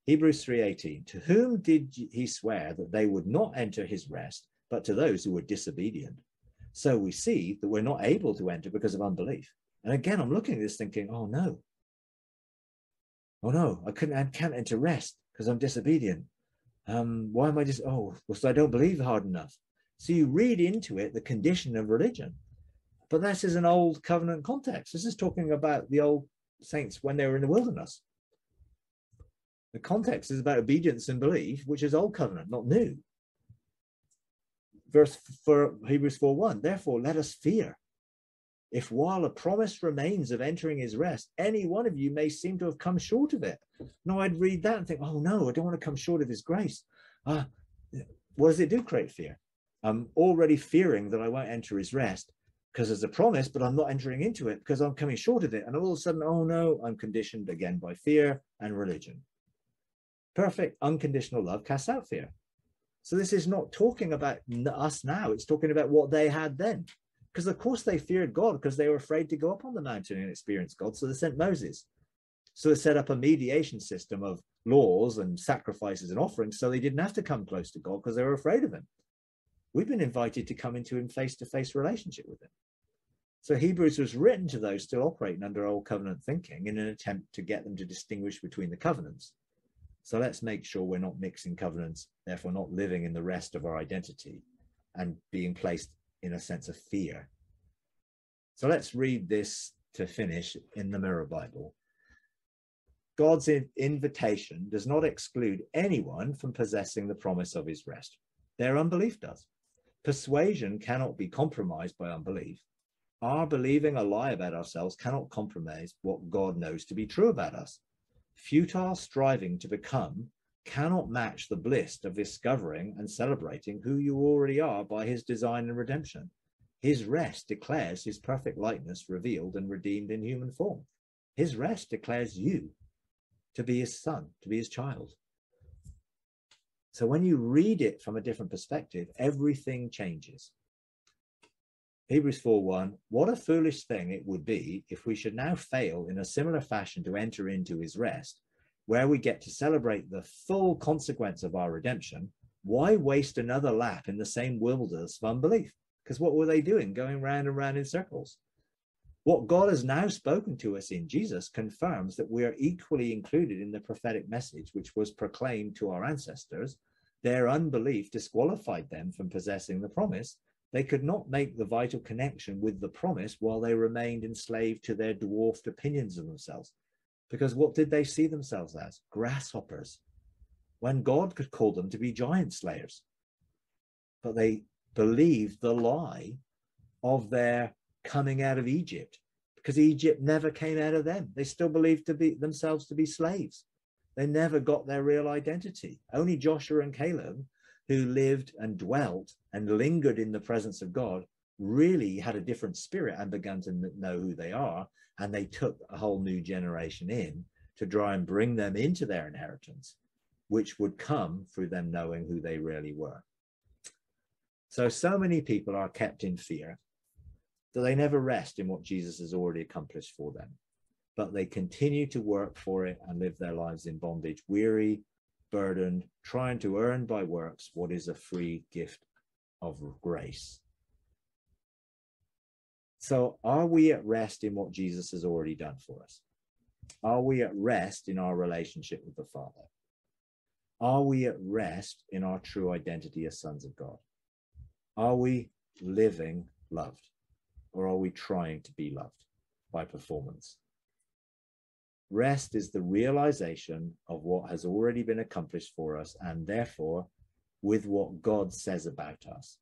Hebrews 3:18, to whom did he swear that they would not enter his rest, but to those who were disobedient? So we see that we're not able to enter because of unbelief. And again, I'm looking at this thinking, oh no, I can't enter rest because I'm disobedient. Why am I just, well, so I don't believe hard enough. So you read into it the condition of religion. But this is an old covenant context. This is talking about the old saints when they were in the wilderness. The context is about obedience and belief, which is old covenant, not new. Verse for Hebrews 4:1, therefore let us fear. If while a promise remains of entering his rest, any one of you may seem to have come short of it. No, I'd read that and think, oh no, I don't want to come short of his grace. What does it do? Create fear. I'm already fearing that I won't enter his rest because there's a promise, but I'm not entering into it because I'm coming short of it. And all of a sudden, oh no, I'm conditioned again by fear and religion. Perfect unconditional love casts out fear. So this is not talking about us now. It's talking about what they had then. Because of course they feared God because they were afraid to go up on the mountain and experience God. So they sent Moses. So they set up a mediation system of laws and sacrifices and offerings so they didn't have to come close to God because they were afraid of him. We've been invited to come into him face-to-face relationship with him. So Hebrews was written to those still operating under old covenant thinking in an attempt to get them to distinguish between the covenants. So let's make sure we're not mixing covenants, therefore not living in the rest of our identity and being placed in a sense of fear. So let's read this to finish in the Mirror Bible. God's invitation does not exclude anyone from possessing the promise of his rest. Their unbelief does. Persuasion cannot be compromised by unbelief. Our believing a lie about ourselves cannot compromise what God knows to be true about us. Futile striving to become cannot match the bliss of discovering and celebrating who you already are by his design and redemption. His rest declares his perfect likeness revealed and redeemed in human form. His rest declares you to be his son, to be his child. So when you read it from a different perspective, everything changes. Hebrews 4:1, what a foolish thing it would be if we should now fail in a similar fashion to enter into his rest, where we get to celebrate the full consequence of our redemption. Why waste another lap in the same wilderness of unbelief? Because what were they doing? Going round and round in circles. What God has now spoken to us in Jesus confirms that we are equally included in the prophetic message which was proclaimed to our ancestors. Their unbelief disqualified them from possessing the promise. They could not make the vital connection with the promise while they remained enslaved to their dwarfed opinions of themselves. Because what did they see themselves as? Grasshoppers, when God could call them to be giant slayers. But they believed the lie of their coming out of Egypt, because Egypt never came out of them. They still believed themselves to be slaves. They never got their real identity. Only Joshua and Caleb, who lived and dwelt and lingered in the presence of God, really had a different spirit and began to know who they are. And they took a whole new generation in to try and bring them into their inheritance, which would come through them knowing who they really were. So many people are kept in fear that they never rest in what Jesus has already accomplished for them, but they continue to work for it and live their lives in bondage, weary, burdened, trying to earn by works what is a free gift of grace. So are we at rest in what Jesus has already done for us? Are we at rest in our relationship with the Father? Are we at rest in our true identity as sons of God? Are we living loved, or are we trying to be loved by performance? Rest is the realization of what has already been accomplished for us, and therefore with what God says about us,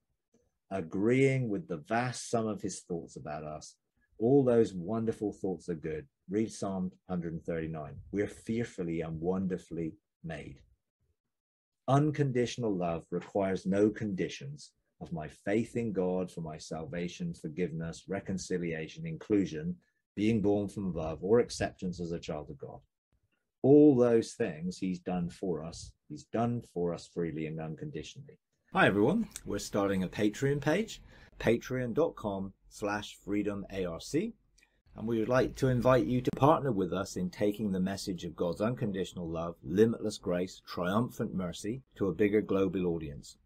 agreeing with the vast sum of his thoughts about us. All those wonderful thoughts are good. Read Psalm 139. We're fearfully and wonderfully made. Unconditional love requires no conditions of my faith in God for my salvation, forgiveness, reconciliation, inclusion, being born from above, or acceptance as a child of God. All those things he's done for us. He's done for us freely and unconditionally. Hi everyone, we're starting a Patreon page, patreon.com/freedomarc. And we would like to invite you to partner with us in taking the message of God's unconditional love, limitless grace, triumphant mercy to a bigger global audience.